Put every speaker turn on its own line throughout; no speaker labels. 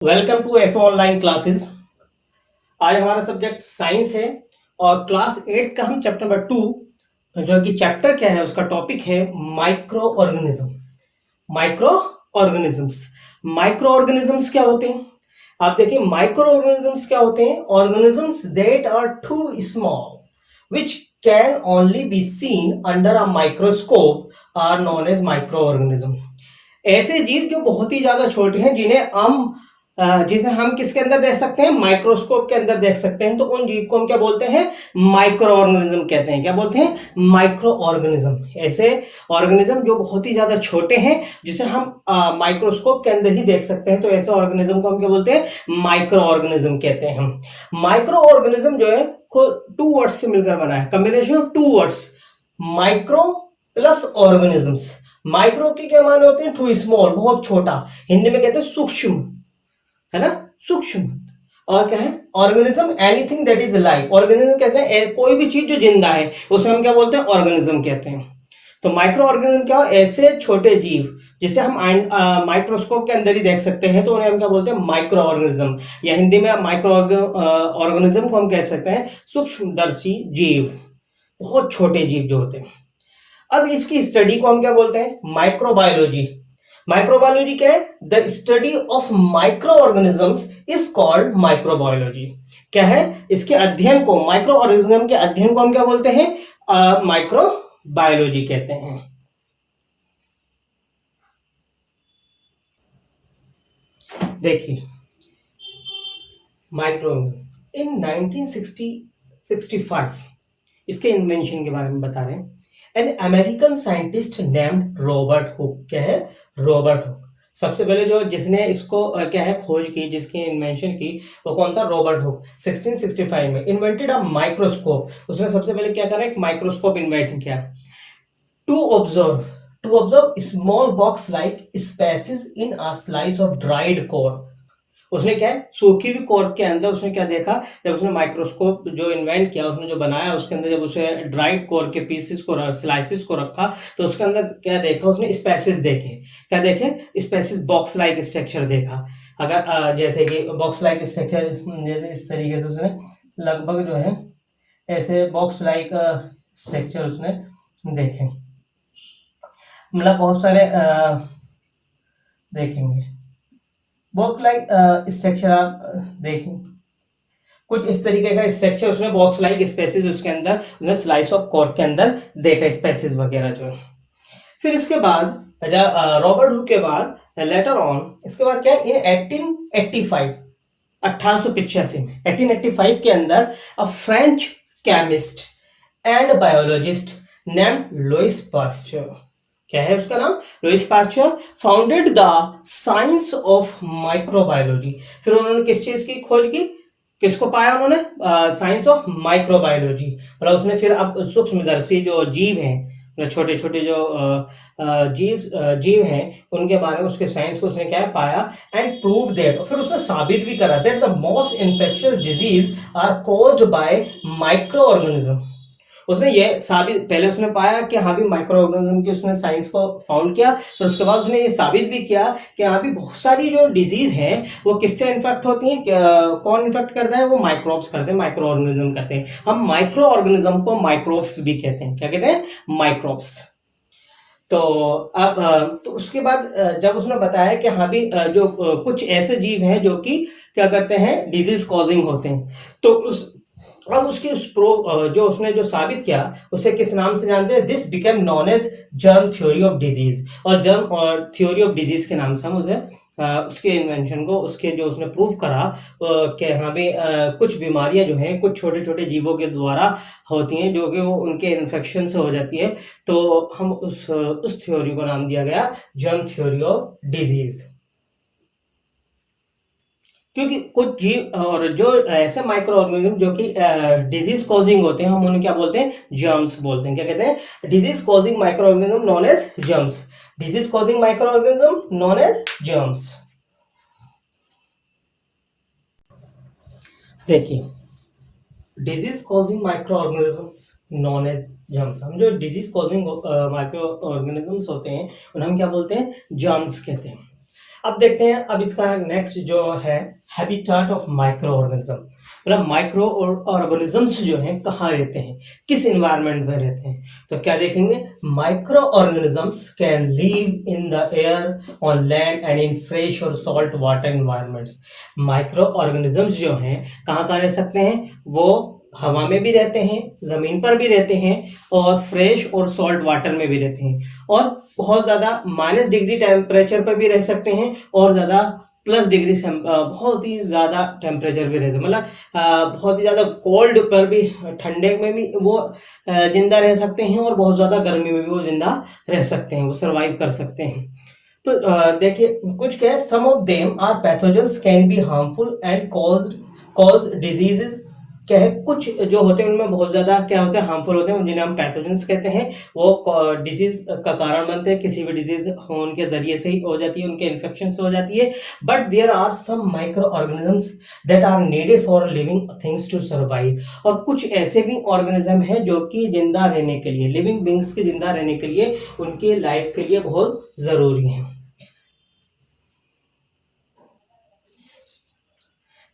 Welcome to F online classes. आज हमारा subject science है और क्लास 8 का हम चैप्टर नंबर 2 जो कि चैप्टर क्या है उसका टॉपिक है micro organism. Micro organisms micro organisms क्या होते हैं? आप देखिए माइक्रो ऑर्गेनिजम्स क्या होते हैं। Organisms that are too small which can only be seen under a microscope are known as micro organism. ऐसे जीव जो बहुत ही ज्यादा छोटे हैं जिसे हम किसके अंदर देख सकते हैं, माइक्रोस्कोप के अंदर देख सकते हैं, तो उन जीव को हम क्या बोलते हैं, माइक्रो ऑर्गेनिज्म कहते हैं। क्या बोलते हैं? Micro organism. ऐसे ऑर्गेनिज्म जो बहुत ही ज्यादा छोटे हैं जिसे हम माइक्रोस्कोप के अंदर ही देख सकते हैं, तो ऐसे ऑर्गेनिज्म को हम क्या बोलते हैं, माइक्रो ऑर्गेनिज्म कहते हैं। माइक्रो ऑर्गेनिज्म जो है टू वर्ड्स से मिलकर बना है, combination of two words, micro plus organisms. Micro के क्या माने होते हैं? टू स्मॉल, बहुत छोटा, हिंदी में कहते हैं सूक्ष्म, है ना, सूक्ष्म। और क्या है? Organism anything that is live. Organism कहते हैं कोई भी चीज जो जिंदा है उसे हम क्या बोलते हैं, ऑर्गेनिज्म कहते हैं। तो माइक्रो ऑर्गेनिज्म क्या? ऐसे छोटे जीव जिसे हम माइक्रोस्कोप के अंदर ही देख सकते हैं, तो उन्हें हम क्या बोलते हैं, माइक्रो ऑर्गेनिज्म, या हिंदी में माइक्रो ऑर्गेनिज्म को हम कह सकते हैं सूक्ष्मदर्शी जीव, बहुत छोटे जीव जो होते हैं। अब इसकी स्टडी को हम क्या बोलते हैं, माइक्रोबायोलॉजी। माइक्रोबायोलॉजी क्या है? The study of micro organisms is called microbiology. क्या है? इसके अध्ययन को, माइक्रो ऑर्गेनिज्म के अध्ययन को हम क्या बोलते हैं, माइक्रोबायोलॉजी कहते हैं। देखिए माइक्रो इन 1965 इसके इन्वेंशन के बारे में बता रहे हैं। An American scientist named Robert Hooke. क्या है? Robert Hooke. सबसे पहले जो जिसने इसको क्या है खोज की, जिसकी इन्वेंशन की, वो कौन था? Robert Hooke. 1665 में इन्वेंटेड अ माइक्रोस्कोप। उसने सबसे पहले क्या करा, एक माइक्रोस्कोप इन्वेंट किया to observe small box like spaces in a slice of dried cork. उसने क्या है, सूखी हुई कॉर्क के अंदर उसने क्या देखा, जब उसने माइक्रोस्कोप जो इन्वेंट किया, उसने जो बनाया, उसके अंदर जब उसे ड्राइड कॉर्क के पीसेस को, स्लाइसिस को रखा, तो उसके अंदर क्या देखा उसने, स्पेसिस देखे। क्या देखे? स्पेसिस, बॉक्स लाइक स्ट्रक्चर देखा। अगर जैसे कि बॉक्स लाइक स्ट्रक्चर, जैसे इस तरीके से उसने लगभग जो है ऐसे बॉक्स लाइक स्ट्रक्चर उसने देखे। मतलब बहुत सारे देखेंगे बॉक्स लाइक स्ट्रक्चर, आप देखें कुछ इस तरीके का स्ट्रक्चर उसने बॉक्स लाइक स्पेसिस उसके अंदर, उसने स्लाइस ऑफ कॉर्क के अंदर देखा, स्पेसिस वगैरह जो है। फिर इसके बाद रॉबर्ट हुक के बाद लेटर ऑन, इसके बाद क्या, इन 1885 1885 में 1885 के अंदर a French chemist and biologist named Louis Pasteur. क्या है उसका नाम? Louis Pasteur founded the science of microbiology. फिर उन्होंने किस चीज की खोज की, किसको पाया उन्होंने? Science of microbiology. मतलब उसने फिर अब सूक्ष्मदर्शी जो जीव हैं, छोटे छोटे जो जीव हैं, उनके बारे में, उसके साइंस को उसने क्या पाया, एंड प्रूव दैट, फिर उसने साबित भी करा that the most infectious disease are caused by micro organism. उसने ये साबित, पहले उसने पाया कि हाँ भी माइक्रो ऑर्गेनिज्म की उसने साइंस को फाउंड किया, फिर उसके बाद उसने ये साबित भी किया कि हाँ भी बहुत सारी जो डिजीज हैं वो किससे इन्फेक्ट होती हैं, कौन इन्फेक्ट करता है? वो माइक्रोब्स करते हैं, माइक्रो ऑर्गेनिज्म करते हैं। हम माइक्रो ऑर्गेनिज्म को माइक्रोब्स भी कहते हैं। क्या कहते हैं? माइक्रोब्स। तो अब तो उसके बाद जब उसने बताया कि हाँ भी जो कुछ ऐसे जीव हैं जो कि क्या करते हैं, डिजीज कॉजिंग होते हैं, तो अब उसकी जो उसने जो साबित किया उसे किस नाम से जानते हैं? This became known as germ theory of disease. और जर्म और थ्योरी ऑफ डिजीज के नाम से हम उसे उसके इन्वेंशन को, उसके जो उसने प्रूव करा कि हाँ भी कुछ बीमारियां जो हैं कुछ छोटे छोटे जीवों के द्वारा होती हैं, जो कि वो उनके इन्फेक्शन से हो जाती है, तो हम उस थ्योरी को नाम दिया गया जर्म थ्योरी ऑफ डिजीज। क्योंकि कुछ जीव और जो ऐसे माइक्रो ऑर्गेनिज्म जो कि डिजीज कॉजिंग होते हैं, हम उन्हें क्या बोलते हैं? जर्म्स बोलते हैं। क्या कहते हैं? Disease causing microorganism known as germs. Disease causing microorganism known as germs. देखिए disease causing microorganisms known as germs, हम जो डिजीज कॉजिंग माइक्रो ऑर्गेनिजम्स होते हैं उन्हें हम क्या बोलते हैं? जर्म्स कहते हैं। अब देखते हैं, अब इसका नेक्स्ट जो है हैबिटेट ऑफ माइक्रो ऑर्गेनिज्म, मतलब माइक्रो ऑर्गेनिजम्स जो हैं कहाँ रहते हैं, किस इन्वायरमेंट में रहते हैं। तो क्या देखेंगे, microorganisms can live in the air, on land and in fresh और salt water environments. Microorganisms जो हैं कहाँ कहाँ रह सकते हैं, वो हवा में भी रहते हैं, जमीन पर भी रहते हैं, और फ्रेश और सॉल्ट वाटर में भी रहते हैं, और बहुत ज़्यादा -डिग्री टेम्परेचर पर भी रह सकते हैं, और ज़्यादा +डिग्री बहुत ही ज़्यादा टेम्परेचर भी रहते हैं, मतलब बहुत ही ज़्यादा कोल्ड पर भी, ठंडे में भी वो जिंदा रह सकते हैं, और बहुत ज़्यादा गर्मी में भी वो जिंदा रह सकते हैं, वो सर्वाइव कर सकते हैं। तो देखिए कुछ क्या है, some of them are pathogens can be harmful and cause diseases. क्या है, कुछ जो होते हैं उनमें बहुत ज़्यादा क्या होते हैं, हार्मफुल होते हैं, जिन्हें हम पैथोजेंस कहते हैं। वो डिजीज का कारण बनते हैं, किसी भी डिजीज उनके जरिए से ही हो जाती है, उनके इन्फेक्शन से हो जाती है। But there are some micro organisms that are needed for living things to survive. और कुछ ऐसे भी ऑर्गेनिज्म हैं जो कि जिंदा रहने के लिए, लिविंग बींग्स के जिंदा रहने के लिए, उनके लाइफ के लिए बहुत ज़रूरी है।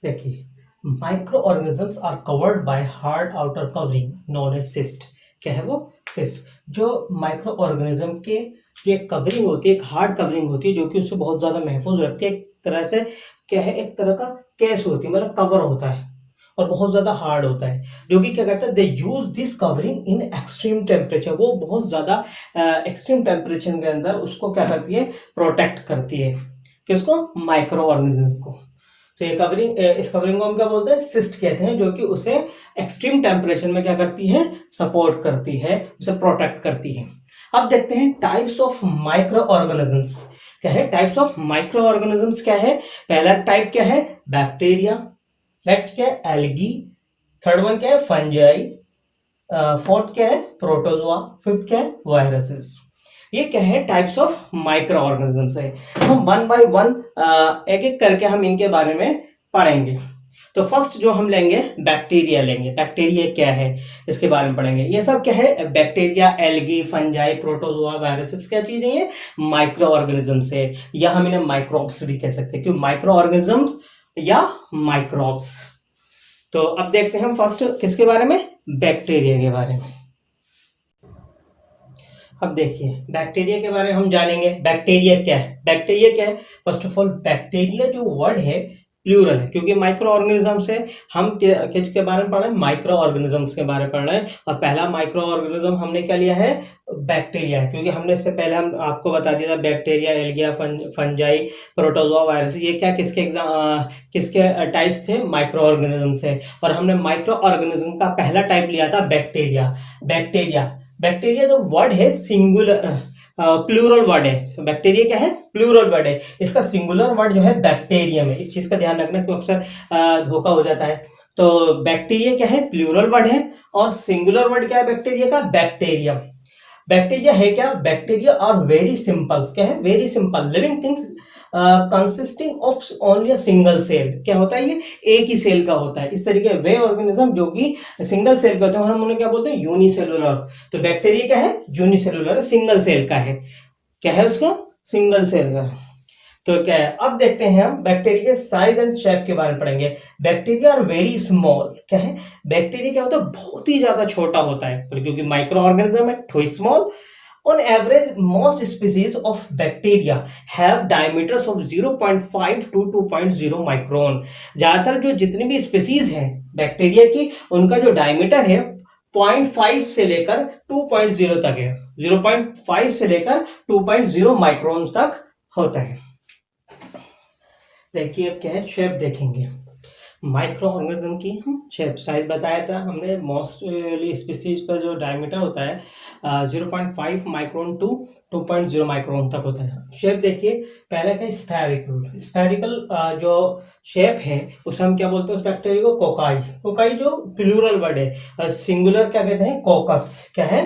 देखिए, micro organisms are covered by hard outer covering known as cyst. क्या है वो, सिस्ट। जो माइक्रो ऑर्गेनिज्म के जो एक कवरिंग होती है, एक हार्ड कवरिंग होती है, जो कि उसे बहुत ज़्यादा महफूज रखती है, एक तरह से क्या है, एक तरह का केस होती है, मतलब कवर होता है, और बहुत ज़्यादा हार्ड होता है, जो कि क्या कहता है, they use this covering in extreme temperature. वो बहुत ज़्यादा एक्सट्रीम टेम्परेचर के अंदर उसको क्या करती है, प्रोटेक्ट करती है, किसको, माइक्रो ऑर्गेनिज्म को। तो ये कवरिंग, इस कवरिंग को हम क्या बोलते हैं, सिस्ट कहते हैं, जो कि उसे एक्सट्रीम टेम्परेचर में क्या करती है, सपोर्ट करती है, उसे प्रोटेक्ट करती है। अब देखते हैं टाइप्स ऑफ माइक्रो ऑर्गेनिजम्स। क्या है, टाइप्स ऑफ माइक्रो ऑर्गेनिजम्स क्या है। पहला टाइप क्या है, बैक्टीरिया। नेक्स्ट क्या है, एल्गी। थर्ड वन क्या है, फंजाई। फोर्थ क्या है, प्रोटोजोआ। फिफ्थ क्या है, वायरसेस। ये क्या है, टाइप्स ऑफ माइक्रो ऑर्गेनिजम्स है। हम वन बाय वन एक एक करके हम इनके बारे में पढ़ेंगे। तो फर्स्ट जो हम लेंगे, बैक्टीरिया लेंगे। बैक्टीरिया क्या है, इसके बारे में पढ़ेंगे। ये सब क्या है, bacteria, algae, fungi, protozoa, viruses, क्या चीजें हैं, माइक्रो ऑर्गेनिजम्स है, या हम इन्हें माइक्रोब्स भी कह सकते हैं, क्यों, माइक्रो ऑर्गेनिजम्स या माइक्रोब्स। तो अब देखते हैं हम फर्स्ट किसके बारे में, बैक्टीरिया के बारे में। अब देखिए, बैक्टीरिया के बारे में हम जानेंगे। बैक्टीरिया क्या है, बैक्टीरिया क्या है, फर्स्ट ऑफ ऑल बैक्टीरिया जो वर्ड है प्लूरल है, क्योंकि माइक्रो ऑर्गेनिज्म से हम किसके बारे में पढ़ रहे हैं, माइक्रो ऑर्गेनिजम्स के बारे में पढ़ रहे हैं। और पहला माइक्रो ऑर्गेनिज्म हमने क्या लिया है, बैक्टीरिया है, क्योंकि हमने इससे पहले हम आपको बता दिया था बैक्टीरिया, एल्गिया, फंजाई, प्रोटोजोआ, वायरस, ये क्या किसके किसके टाइप्स थे, माइक्रो ऑर्गेनिज्म से। और हमने माइक्रो ऑर्गेनिज्म का पहला टाइप लिया था बैक्टीरिया। बैक्टीरिया बैक्टीरिया जो वर्ड है सिंगुलर, प्लूरल वर्ड है। बैक्टीरिया क्या है, प्लूरल वर्ड है। इसका सिंगुलर वर्ड जो है बैक्टीरियम है, इस चीज का ध्यान रखना, क्योंकि अक्सर धोखा हो जाता है। तो बैक्टीरिया क्या है, प्लूरल वर्ड है, और सिंगुलर वर्ड क्या है बैक्टीरिया का, बैक्टीरियम। बैक्टीरिया है क्या, बैक्टीरिया आर वेरी सिंपल। क्या है, very simple living things consisting of only a single cell. क्या होता है, ये एक ही सेल का होता है। इस तरीके वे ऑर्गेनिज्म जो कि सिंगल सेल का होते हैं, हम उन्हें क्या बोलते हैं, यूनिसेलुलर। तो बैक्टीरिया क्या है, यूनिसेलुलर, सिंगल सेल का है। क्या है उसका, सिंगल सेल का। तो क्या है, अब देखते हैं हम बैक्टीरिया के साइज एंड शेप के बारे में पढ़ेंगे। Bacteria are very small. क्या है, बैक्टीरिया क्या होता है, बहुत ही ज्यादा छोटा होता है, क्योंकि माइक्रो ऑर्गेनिज्म है, थोड़ी small. On average, most species of bacteria have diameters of 0.5 to 2.0 micron. ज्यादातर जो जितनी भी स्पीसीज हैं बैक्टीरिया की, उनका जो डायमीटर है 0.5 से लेकर 2.0 तक है। 0.5 से लेकर 2.0 माइक्रोन तक होता है। देखिए अब क्या है, शेप देखेंगे। माइक्रो ऑर्गेनिज्म की हम शेप साइज बताया था हमने। मोस्टली स्पीसीज का जो डायमीटर होता है 0.5 माइक्रोन टू 2.0 माइक्रोन तक होता है। शेप देखिए, पहले का स्फेरिकल। स्फेरिकल जो शेप है उसे हम क्या बोलते हैं, उस बैक्टीरिया को कोकाई। कोकाई जो प्लूरल वर्ड है, सिंगुलर क्या कहते हैं, कोकस। क्या है,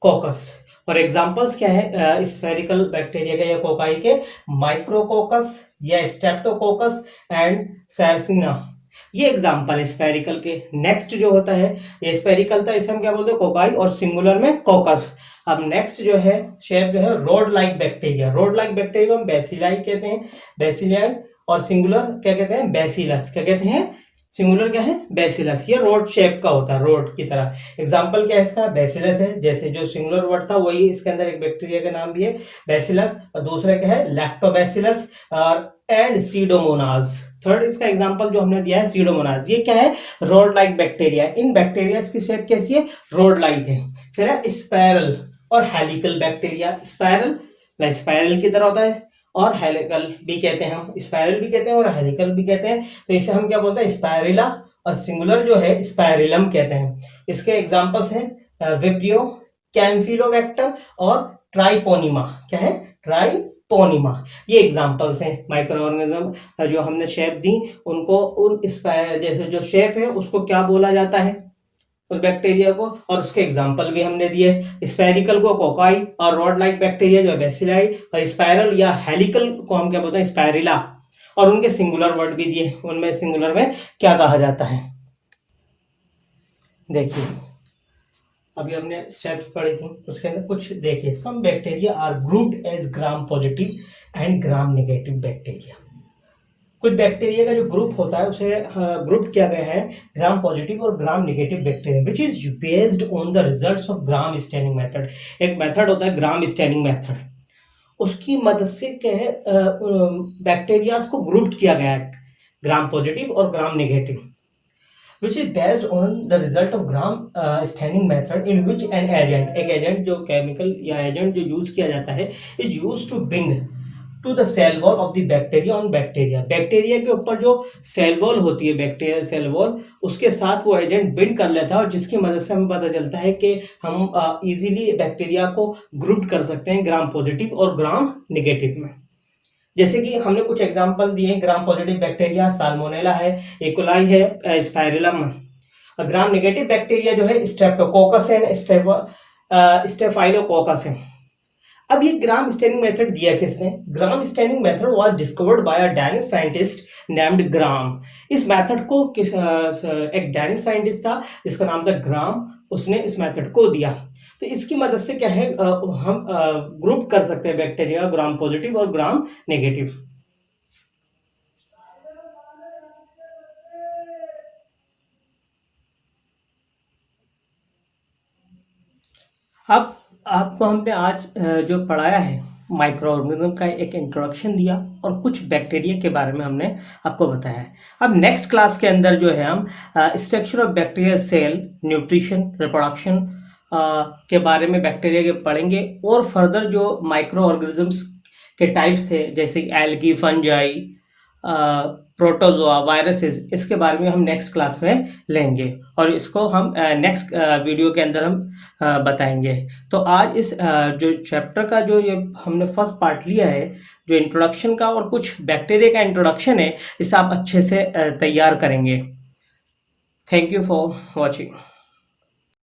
कोकस। और एग्जांपल्स क्या है स्फेरिकल बैक्टीरिया के या कोकाई के, माइक्रोकोकस या स्ट्रेप्टोकोकस एंड सैर्सिना। ये एग्जांपल है स्फेरिकल के। नेक्स्ट जो होता है, ये स्फेरिकल था, इसे हम क्या बोलते हैं, कोकाई, और सिंगुलर में कोकस। अब नेक्स्ट जो है शेप जो है road like bacteria. Road like bacteria को हम बेसिलाई कहते हैं, बेसिलाई, और सिंगुलर क्या कहते हैं, बेसिलस। क्या कहते हैं, सिंगुलर क्या है, बेसिलस। ये रोड शेप का होता है, रोड की तरह। एग्जांपल क्या है इसका, बेसिलस है। जैसे जो सिंगुलर वर्ड था वही इसके अंदर एक बैक्टीरिया का नाम भी है, बेसिलस। और दूसरा क्या है, लैक्टोबैसिलस और एंड सीडोमोनास। थर्ड इसका एग्जांपल जो हमने दिया है सीडोमोनास। ये क्या है, रोड लाइक बैक्टीरिया। इन बैक्टीरिया की शेप कैसी है, रोड लाइक है। फिर है स्पाइरल और हेलिकल बैक्टीरिया। स्पाइरल स्पाइरल की तरह होता है, और हेलिकल भी कहते हैं, हम स्पाइरल भी कहते हैं और हेलिकल भी कहते हैं। तो इसे हम क्या बोलते हैं, स्पाइरिला, और सिंगुलर जो है स्पाइरिलम कहते हैं। इसके एग्जांपल्स हैं विब्रियो, कैम्फिलोबैक्टर और ट्राइपोनिमा। क्या है, ट्राइपोनिमा। ये एग्जांपल्स हैं माइक्रो ऑर्गेनिज्म जो हमने शेप दी उनको, उन जैसे जो शेप है उसको क्या बोला जाता है उस बैक्टीरिया को, और उसके एग्जाम्पल भी हमने दिए। स्पेरिकल को कोकाई, और रॉड लाइक बैक्टीरिया जो है बेसिलाई, और स्पाइरल या हेलिकल को हम क्या बोलते हैं, स्पाइरिला। और उनके सिंगुलर वर्ड भी दिए, उनमें सिंगुलर में क्या कहा जाता है। देखिए अभी हमने स्टेप्स पढ़ी थी, उसके अंदर कुछ देखिए। Some bacteria are grouped as gram positive and gram negative bacteria. कुछ बैक्टीरिया का जो ग्रुप होता है उसे ग्रुप किया गया है ग्राम पॉजिटिव और ग्राम negative bacteria, which is based on the results of gram staining method. एक मेथड होता है ग्राम स्टैनिंग मेथड, उसकी मदद से क्या है बैक्टीरियाज को ग्रुप किया गया है, ग्राम पॉजिटिव और gram negative, which is based on the result of gram staining method in which an agent, एक एजेंट जो केमिकल या एजेंट जो यूज किया जाता है, is used to bind to the cell wall of the bacteria on bacteria। Bacteria के ऊपर जो सेल वॉल होती है, बैक्टीरिया सेल वॉल, उसके साथ वो एजेंट बिंड कर लेता है, और जिसकी मदद से हमें पता चलता है कि हम इजीली बैक्टीरिया को ग्रुप कर सकते हैं ग्राम पॉजिटिव और ग्राम नेगेटिव में। जैसे कि हमने कुछ एग्जांपल दिए, ग्राम पॉजिटिव बैक्टीरिया साल्मोनेला है, इकोलाई है, स्पाइरुलम। ग्राम नेगेटिव बैक्टीरिया जो है स्ट्रेप्टोकोकस है, स्टेफाइलोकोकस है। अब ये ग्राम स्टैनिंग मेथड दिया किसने, Gram staining method was discovered by a Danish scientist named Gram. इस मेथड को एक डेनिश साइंटिस्ट था जिसका नाम था ग्राम, उसने इस मेथड को दिया। तो इसकी मदद से क्या है हम ग्रुप कर सकते हैं बैक्टीरिया ग्राम पॉजिटिव और ग्राम नेगेटिव। अब आपको हमने आज जो पढ़ाया है माइक्रो ऑर्गेनिज्म का एक इंट्रोडक्शन दिया और कुछ बैक्टीरिया के बारे में हमने आपको बताया है। अब नेक्स्ट क्लास के अंदर जो है हम structure of bacteria cell, nutrition, reproduction के बारे में बैक्टीरिया के पढ़ेंगे, और फर्दर जो माइक्रो ऑर्गेनिजम्स के टाइप्स थे जैसे एल्गी, फंजाई, प्रोटोजोआ, वायरसेस, इसके बारे में हम नेक्स्ट क्लास में लेंगे, और इसको हम नेक्स्ट वीडियो के अंदर हम बताएंगे। तो आज इस जो चैप्टर का जो ये हमने फर्स्ट पार्ट लिया है, जो इंट्रोडक्शन का और कुछ बैक्टीरिया का इंट्रोडक्शन है, इसे आप अच्छे से तैयार करेंगे। Thank you for watching.